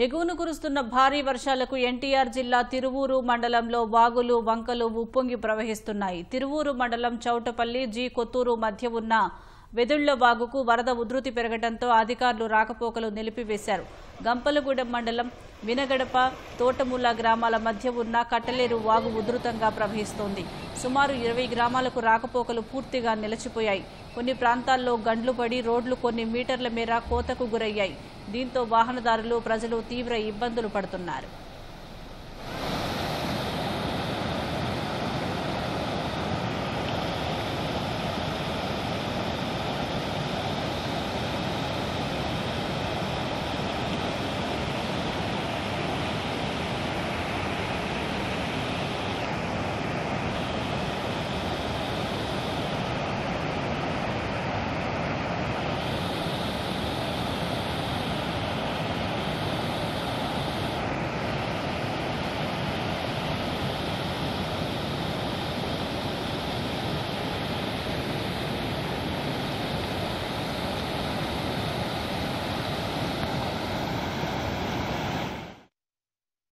ఎగువన కురుస్తున్న భారీ వర్షాలకు ఎన్టీఆర్ జిల్లా తిరువూరు మండలంలో వాగులు వంకలు ఉప్పొంగి ప్రవహిస్తున్నాయి. తిరువూరు మండలం చౌటపల్లి జి కొత్తూరు మధ్య ఉన్న వెదుళ్ల వాగుకు వరద ఉధృతి పెరగడంతో అధికారులు రాకపోకలు నిలిపివేశారు. గంపలగూడెం మండలం వినగడప తోటముల గ్రామాల మధ్య ఉన్న కట్టలేరు వాగు ఉధృతంగా ప్రవహిస్తోంది. సుమారు 20 గ్రామాలకు రాకపోకలు పూర్తిగా నిలిచిపోయాయి. కొన్ని ప్రాంతాల్లో గండ్లు పడి రోడ్లు కొన్ని మీటర్ల మేర కోతకు గురయ్యాయి. దీంతో వాహనదారులు ప్రజలు తీవ్ర ఇబ్బందులు పడుతున్నారు.